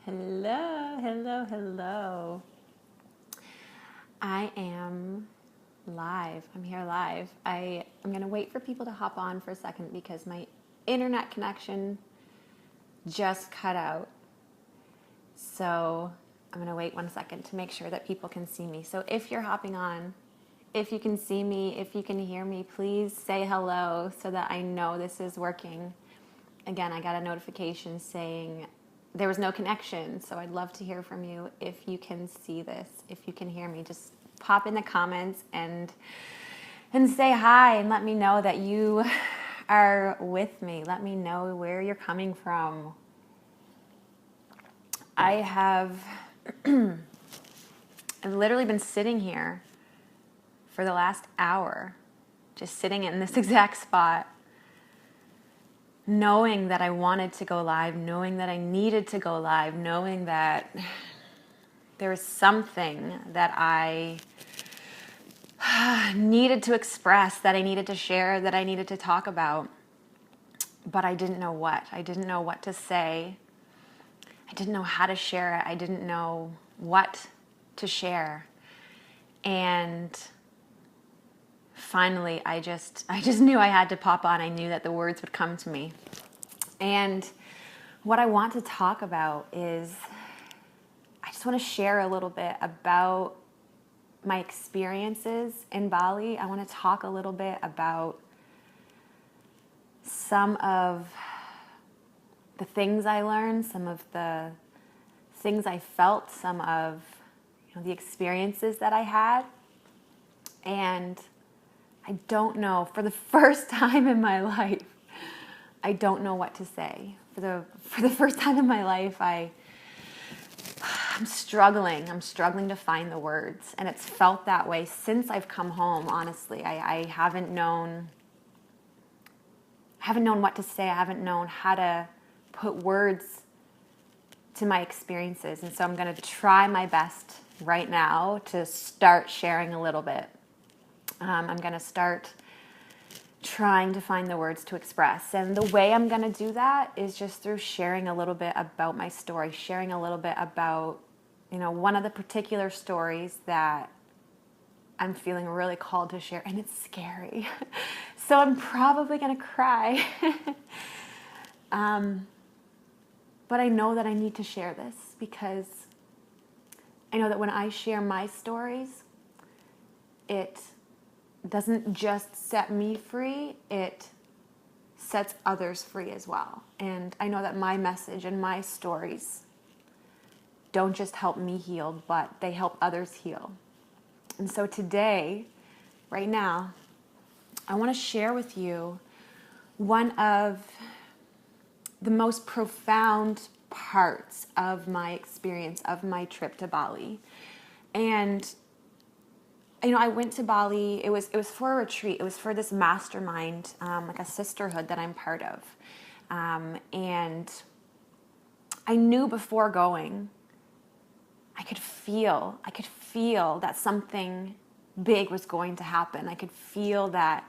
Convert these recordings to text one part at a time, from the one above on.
Hello, hello, hello. I am live. I'm here live. I'm going to wait for people to hop on for a second because my internet connection just cut out. So I'm going to wait 1 second to make sure that people can see me. So if you're hopping on, if you can see me, if you can hear me, please say hello so that I know this is working. Again, I got a notification saying there was no connection, so I'd love to hear from you if you can see this, if you can hear me. Just pop in the comments and say hi and let me know that you are with me. Let me know where you're coming from. I've literally been sitting here for the last hour, just sitting in this exact spot, knowing that I wanted to go live, knowing that I needed to go live, knowing that there was something that I needed to express, that I needed to share, that I needed to talk about. But I didn't know what. I didn't know what to say. I didn't know how to share it. I didn't know what to share. And finally, I just knew I had to pop on. I knew that the words would come to me. And what I want to talk about is, I just want to share a little bit about my experiences in Bali. I want to talk a little bit about some of the things I learned, some of the things I felt, some of the experiences that I had. And I don't know, for the first time in my life, I don't know what to say. For the first time in my life, I'm struggling. I'm struggling to find the words. And it's felt that way since I've come home, honestly. I haven't known what to say. I haven't known how to put words to my experiences. And so I'm going to try my best right now to start sharing a little bit. I'm going to start trying to find the words to express. And the way I'm going to do that is just through sharing a little bit about my story, sharing a little bit about, one of the particular stories that I'm feeling really called to share. And it's scary. So I'm probably going to cry. But I know that I need to share this because I know that when I share my stories, it doesn't just set me free, it sets others free as well. And I know that my message and my stories don't just help me heal, but they help others heal. And so today, right now, I want to share with you one of the most profound parts of my experience, of my trip to Bali. And I went to Bali. It was for a retreat. It was for this mastermind, like a sisterhood that I'm part of. And I knew before going, I could feel that something big was going to happen. I could feel that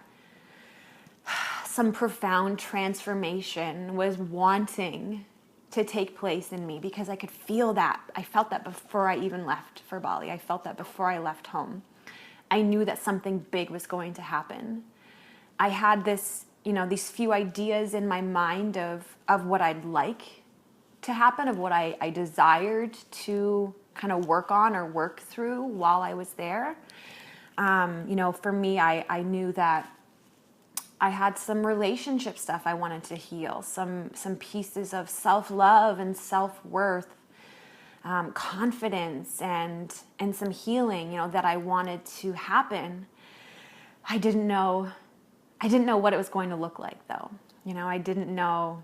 some profound transformation was wanting to take place in me because I could feel that. I felt that before I even left for Bali. I felt that before I left home. I knew that something big was going to happen. I had these few ideas in my mind of what I'd like to happen, of what I desired to kind of work on or work through while I was there. For me, I knew that I had some relationship stuff I wanted to heal, some pieces of self-love and self-worth, confidence and some healing, that I wanted to happen. I didn't know what it was going to look like though. I didn't know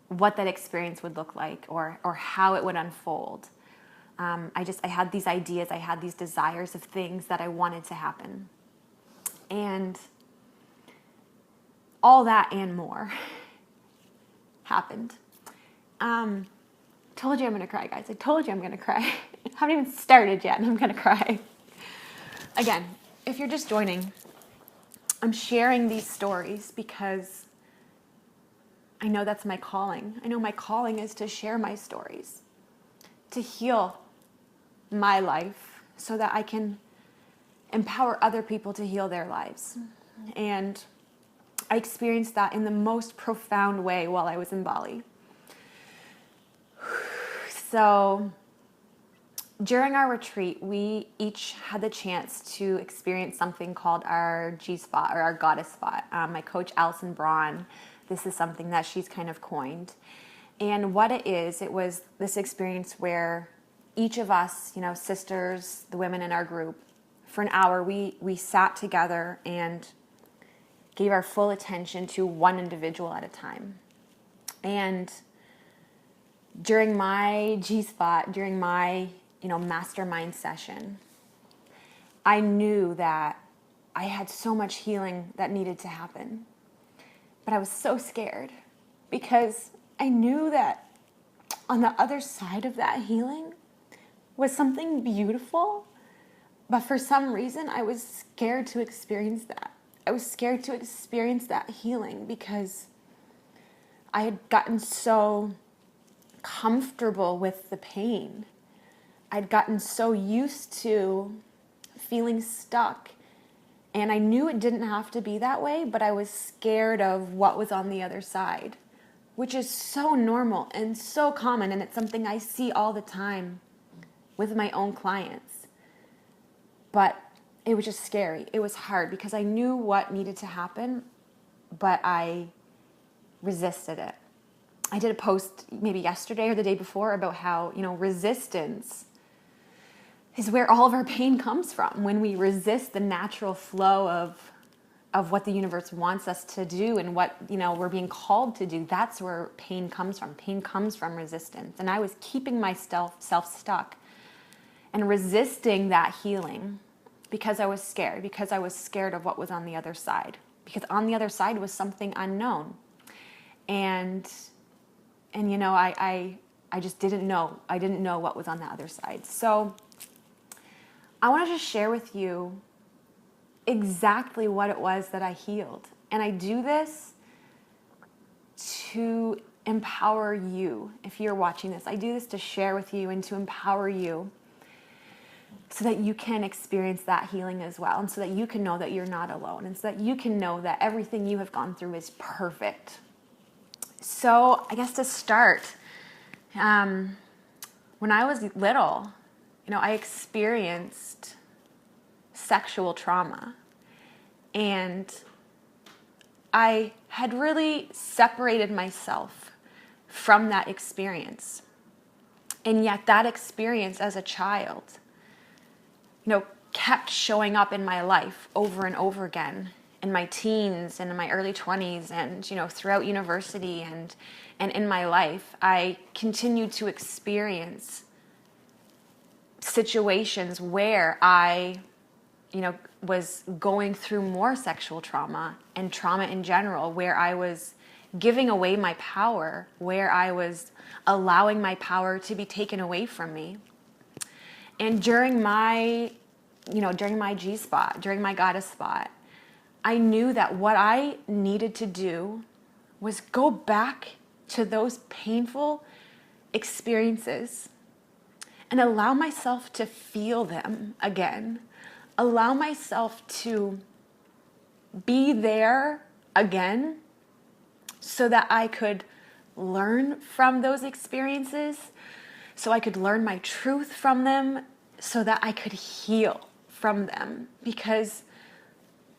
what that experience would look like or how it would unfold. I had these ideas, I had these desires of things that I wanted to happen. And all that and more happened. Told you I'm going to cry, guys. I told you I'm going to cry. I haven't even started yet and I'm going to cry. Again, if you're just joining, I'm sharing these stories because I know that's my calling. I know my calling is to share my stories, to heal my life so that I can empower other people to heal their lives. And I experienced that in the most profound way while I was in Bali. So during our retreat, we each had the chance to experience something called our G spot, or our goddess spot. My coach, Alison Braun, this is something that she's kind of coined. And what it was this experience where each of us, sisters, the women in our group, for an hour, we sat together and gave our full attention to one individual at a time. And during my G spot, during my mastermind session, I knew that I had so much healing that needed to happen. But I was so scared because I knew that on the other side of that healing was something beautiful. But for some reason, I was scared to experience that. I was scared to experience that healing because I had gotten so comfortable with the pain. I'd gotten so used to feeling stuck, and I knew it didn't have to be that way, but I was scared of what was on the other side, which is so normal and so common, and it's something I see all the time with my own clients. But it was just scary. It was hard because I knew what needed to happen, but I resisted it. I did a post maybe yesterday or the day before about how, resistance is where all of our pain comes from. When we resist the natural flow of what the universe wants us to do and what, we're being called to do, that's where pain comes from. Pain comes from resistance. And I was keeping myself stuck and resisting that healing because I was scared of what was on the other side. Because on the other side was something unknown. And I just didn't know. I didn't know what was on the other side. So I want to just share with you exactly what it was that I healed. And I do this to empower you. If you're watching this, I do this to share with you and to empower you so that you can experience that healing as well, and so that you can know that you're not alone, and so that you can know that everything you have gone through is perfect. So I guess to start, when I was little, I experienced sexual trauma, and I had really separated myself from that experience. And yet that experience as a child, kept showing up in my life over and over again in my teens and in my early 20s and, throughout university and in my life. I continued to experience situations where I, was going through more sexual trauma and trauma in general, where I was giving away my power, where I was allowing my power to be taken away from me. And during my G spot, during my goddess spot, I knew that what I needed to do was go back to those painful experiences and allow myself to feel them again. Allow myself to be there again so that I could learn from those experiences, so I could learn my truth from them, so that I could heal from them. Because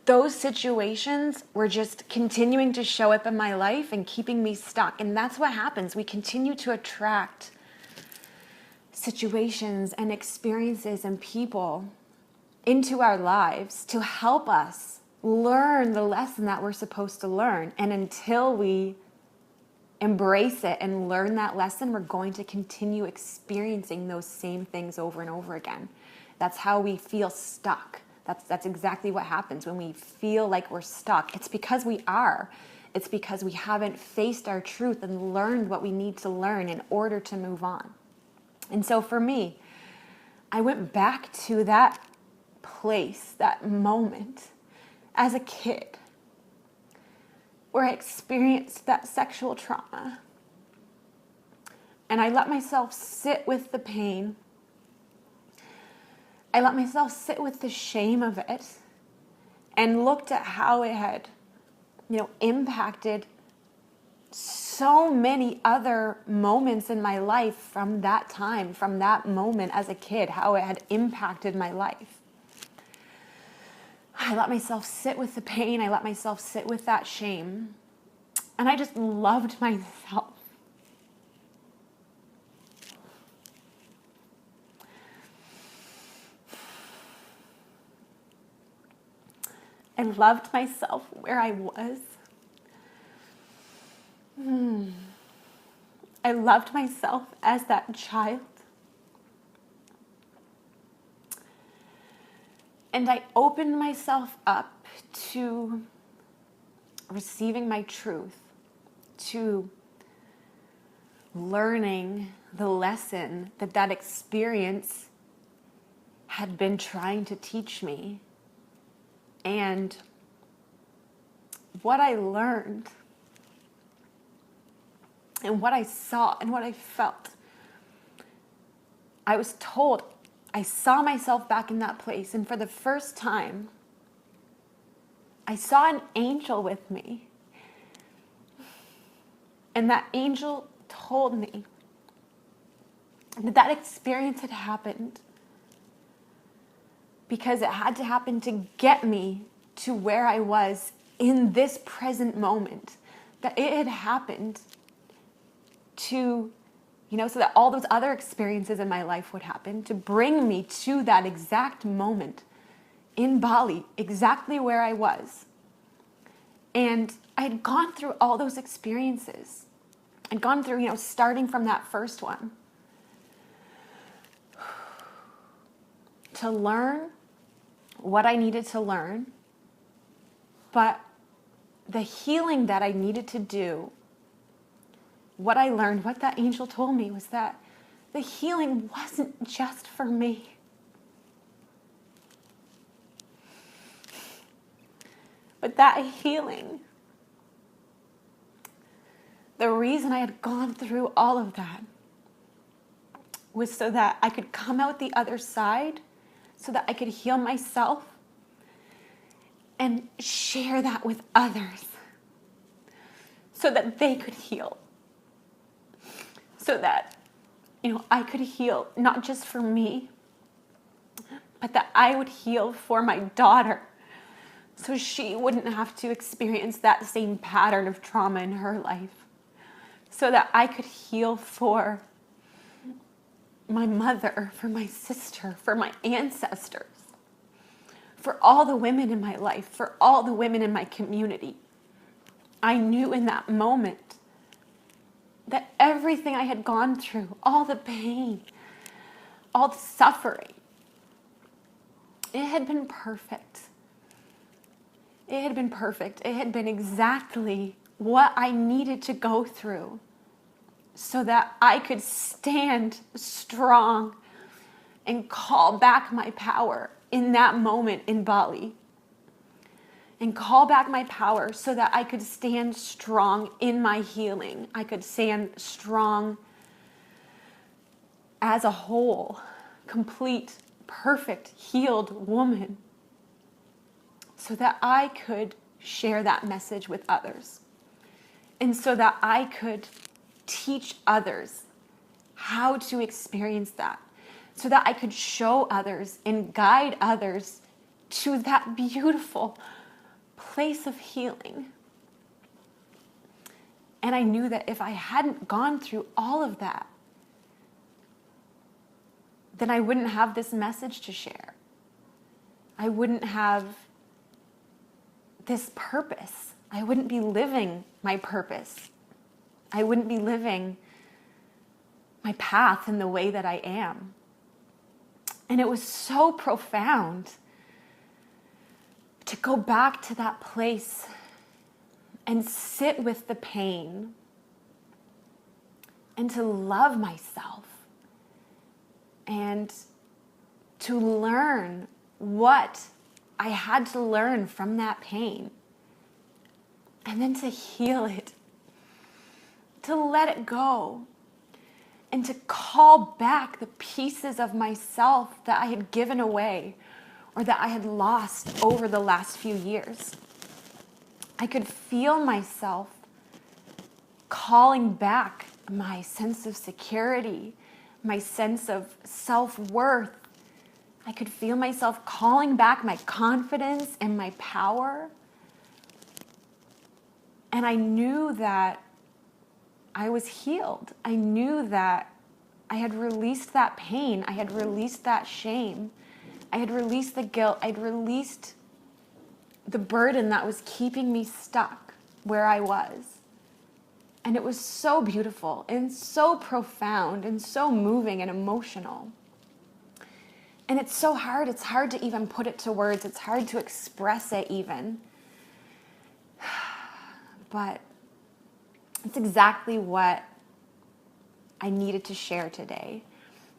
those situations were just continuing to show up in my life and keeping me stuck. And that's what happens. We continue to attract situations and experiences and people into our lives to help us learn the lesson that we're supposed to learn. And until we embrace it and learn that lesson, we're going to continue experiencing those same things over and over again. That's how we feel stuck. That's exactly what happens when we feel like we're stuck. It's because we are. It's because we haven't faced our truth and learned what we need to learn in order to move on. And so for me, I went back to that place, that moment as a kid, where I experienced that sexual trauma. And I let myself sit with the pain. I let myself sit with the shame of it and looked at how it had, impacted so many other moments in my life from that time, from that moment as a kid, how it had impacted my life. I let myself sit with the pain. I let myself sit with that shame. And I just loved myself. I loved myself where I was. I loved myself as that child. And I opened myself up to receiving my truth, to learning the lesson that experience had been trying to teach me. And what I learned and what I saw and what I felt, I was told, I saw myself back in that place. And for the first time, I saw an angel with me. And that angel told me that experience had happened because it had to happen to get me to where I was in this present moment. That it had happened to, so that all those other experiences in my life would happen, to bring me to that exact moment in Bali, exactly where I was. And I had gone through all those experiences. I'd gone through, starting from that first one, to learn what I needed to learn, but the healing that I needed to do, what I learned, what that angel told me was that the healing wasn't just for me. But that healing, the reason I had gone through all of that was so that I could come out the other side, so that I could heal myself and share that with others, so that they could heal. So that, I could heal not just for me, but that I would heal for my daughter, so she wouldn't have to experience that same pattern of trauma in her life. So that I could heal for my mother, for my sister, for my ancestors, for all the women in my life, for all the women in my community. I knew in that moment that everything I had gone through, all the pain, all the suffering, it had been perfect. It had been perfect. It had been exactly what I needed to go through so that I could stand strong and call back my power in that moment in Bali. And call back my power so that I could stand strong in my healing. I could stand strong as a whole, complete, perfect, healed woman, so that I could share that message with others. And so that I could teach others how to experience that. So that I could show others and guide others to that beautiful place of healing. And I knew that if I hadn't gone through all of that, then I wouldn't have this message to share. I wouldn't have this purpose. I wouldn't be living my purpose. I wouldn't be living my path in the way that I am. And it was so profound to go back to that place and sit with the pain and to love myself and to learn what I had to learn from that pain. and then to heal it, to let it go, and to call back the pieces of myself that I had given away or that I had lost over the last few years. I could feel myself calling back my sense of security, my sense of self-worth. I could feel myself calling back my confidence and my power. And I knew that I was healed. I knew that I had released that pain. I had released that shame. I had released the guilt. I'd released the burden that was keeping me stuck where I was. And it was so beautiful and so profound and so moving and emotional. And it's so hard. It's hard to even put it to words. It's hard to express it even. But it's exactly what I needed to share today.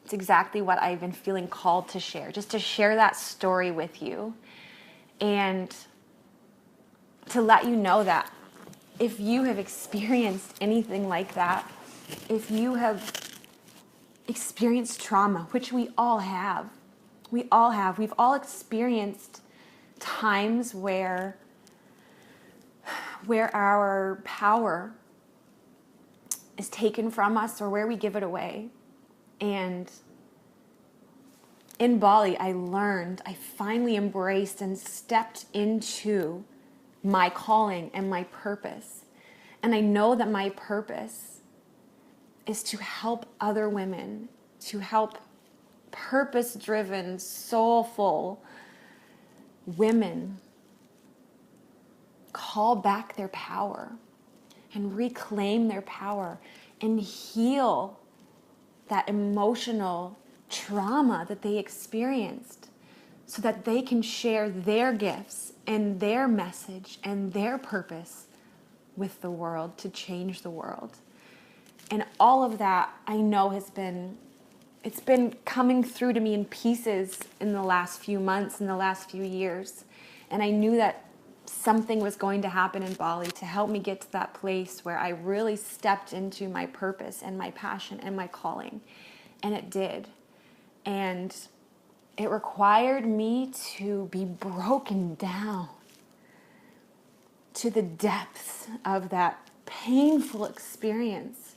It's exactly what I've been feeling called to share, just to share that story with you. And to let you know that if you have experienced anything like that, if you have experienced trauma, which we all have, we've all experienced times where our power is taken from us or where we give it away. And in Bali, I finally embraced and stepped into my calling and my purpose. And I know that my purpose is to help other women, to help purpose-driven, soulful women call back their power and reclaim their power and heal that emotional trauma that they experienced so that they can share their gifts and their message and their purpose with the world to change the world. And all of that I know it's been coming through to me in pieces in the last few months, in the last few years. And I knew that something was going to happen in Bali to help me get to that place where I really stepped into my purpose and my passion and my calling. And it did. And it required me to be broken down to the depths of that painful experience,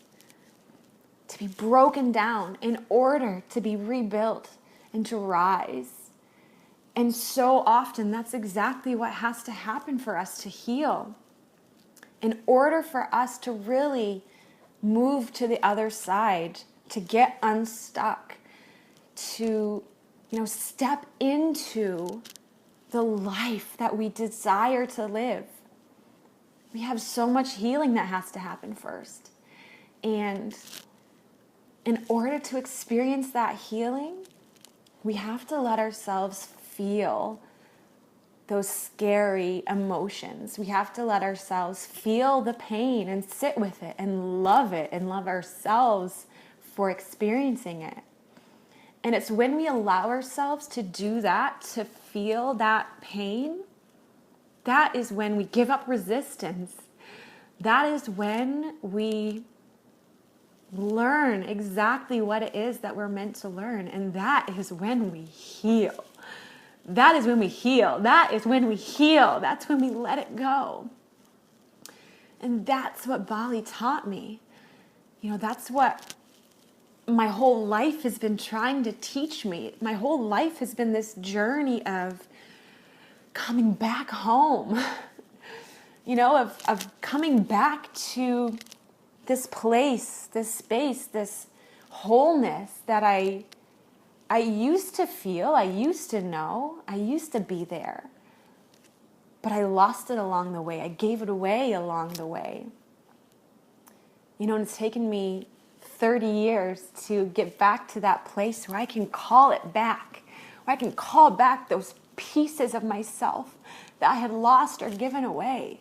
to be broken down in order to be rebuilt and to rise. And so often that's exactly what has to happen for us to heal. In order for us to really move to the other side, to get unstuck, to step into the life that we desire to live. We have so much healing that has to happen first. And in order to experience that healing, we have to let ourselves feel those scary emotions. We have to let ourselves feel the pain and sit with it and love ourselves for experiencing it. And it's when we allow ourselves to do that, to feel that pain, that is when we give up resistance. That is when we learn exactly what it is that we're meant to learn. And that is when we heal. That is when we heal. That is when we heal. That's when we let it go. And that's what Bali taught me. That's what my whole life has been trying to teach me. My whole life has been this journey of coming back home, of coming back to this place, this space, this wholeness that I used to feel, I used to know, I used to be there. But I lost it along the way. I gave it away along the way. And it's taken me 30 years to get back to that place where I can call it back, where I can call back those pieces of myself that I had lost or given away.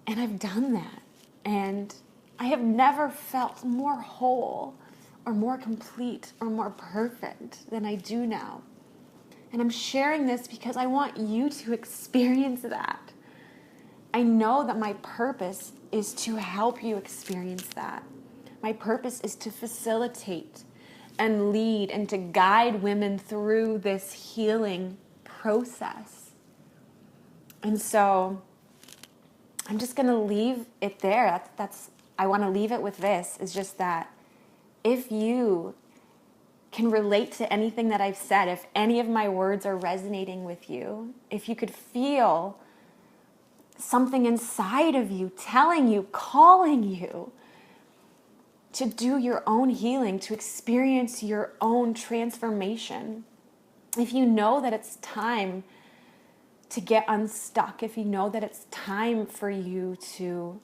And I've done that. And I have never felt more whole or more complete or more perfect than I do now. And I'm sharing this because I want you to experience that. I know that my purpose is to help you experience that. My purpose is to facilitate and lead and to guide women through this healing process. And so I'm just going to leave it there. I want to leave it with this, is just that if you can relate to anything that I've said, if any of my words are resonating with you, if you could feel something inside of you telling you, calling you to do your own healing, to experience your own transformation, if you know that it's time to get unstuck, if you know that it's time for you to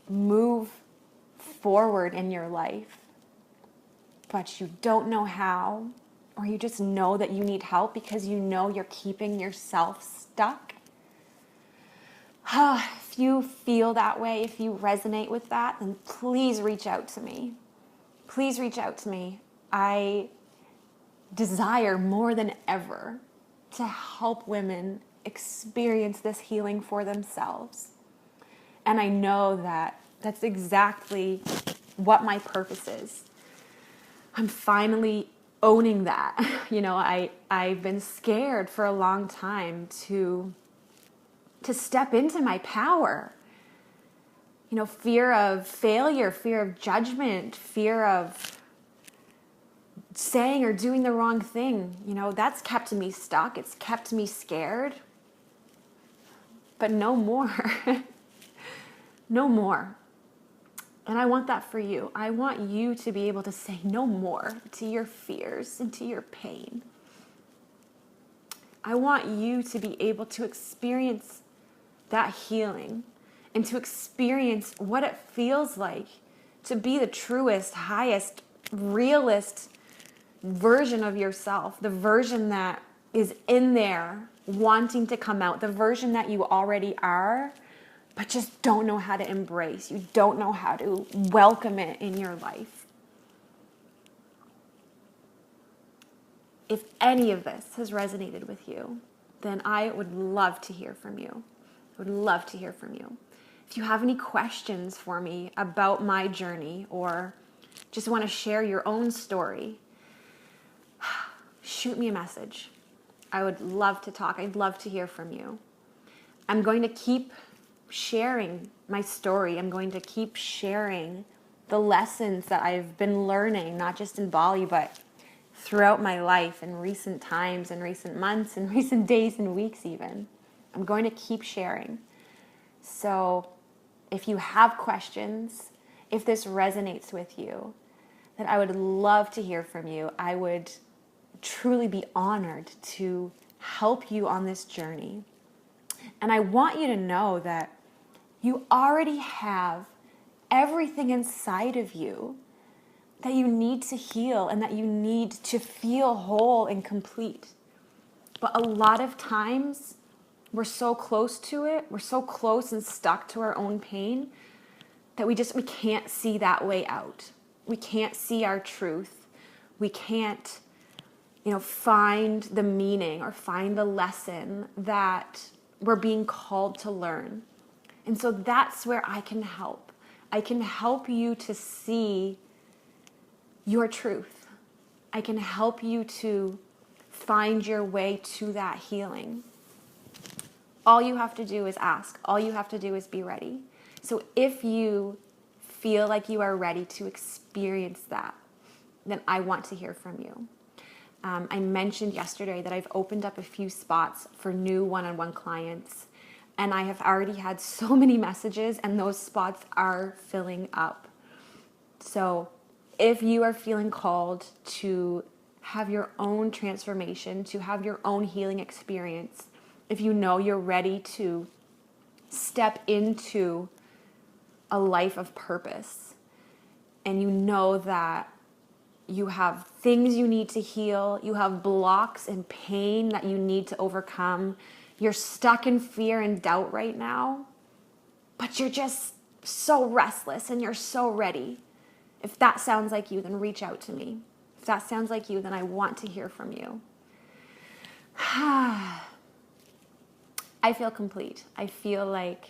move forward in your life, but you don't know how, or you just know that you need help because you know you're keeping yourself stuck. If you feel that way, if you resonate with that, then please reach out to me. Please reach out to me. I desire more than ever to help women experience this healing for themselves. And I know that that's exactly what my purpose is. I'm finally owning that. I've been scared for a long time to step into my power. Fear of failure, fear of judgment, fear of saying or doing the wrong thing. That's kept me stuck. It's kept me scared. But no more. No more. And I want that for you. I want you to be able to say no more to your fears and to your pain. I want you to be able to experience that healing and to experience what it feels like to be the truest, highest, realest version of yourself, the version that is in there wanting to come out, the version that you already are, but just don't know how to embrace. You don't know how to welcome it in your life. If any of this has resonated with you, then I would love to hear from you. I would love to hear from you. If you have any questions for me about my journey or just want to share your own story, shoot me a message. I would love to talk. I'd love to hear from you. I'm going to keep sharing my story. I'm going to keep sharing the lessons that I've been learning, not just in Bali, but throughout my life in recent times and recent months and recent days and weeks even. I'm going to keep sharing. So if you have questions, if this resonates with you, then I would love to hear from you. I would truly be honored to help you on this journey. And I want you to know that you already have everything inside of you that you need to heal and that you need to feel whole and complete. But a lot of times, we're so close to it, we're so close and stuck to our own pain that we can't see that way out. We can't see our truth. We can't, find the meaning or find the lesson that we're being called to learn. And so that's where I can help. I can help you to see your truth. I can help you to find your way to that healing. All you have to do is ask. All you have to do is be ready. So if you feel like you are ready to experience that, then I want to hear from you. I mentioned yesterday that I've opened up a few spots for new one-on-one clients, and I have already had so many messages, and those spots are filling up. So if you are feeling called to have your own transformation, to have your own healing experience, if you know you're ready to step into a life of purpose, and you know that you have things you need to heal, you have blocks and pain that you need to overcome, you're stuck in fear and doubt right now, but you're just so restless and you're so ready. If that sounds like you, then reach out to me. If that sounds like you, then I want to hear from you. I feel complete. I feel like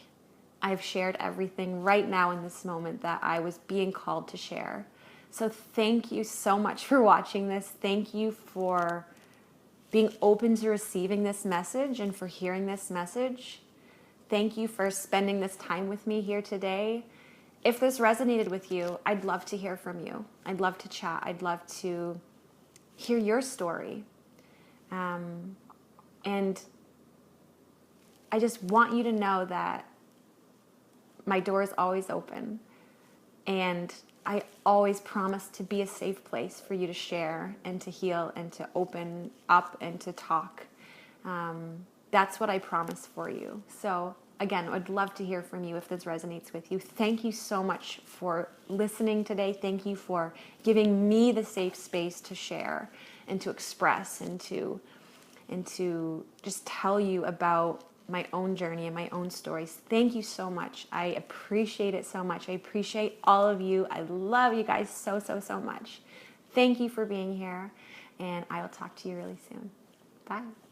I've shared everything right now in this moment that I was being called to share. So thank you so much for watching this. Thank you for being open to receiving this message and for hearing this message. Thank you for spending this time with me here today. If this resonated with you, I'd love to hear from you. I'd love to chat. I'd love to hear your story. And I just want you to know that my door is always open. And I always promise to be a safe place for you to share and to heal and to open up and to talk. That's what I promise for you. So again, I'd love to hear from you if this resonates with you. Thank you so much for listening today. Thank you for giving me the safe space to share and to express and to just tell you about my own journey and my own stories. Thank you so much. I appreciate it so much. I appreciate all of you. I love you guys so, so, so much. Thank you for being here, and I will talk to you really soon. Bye.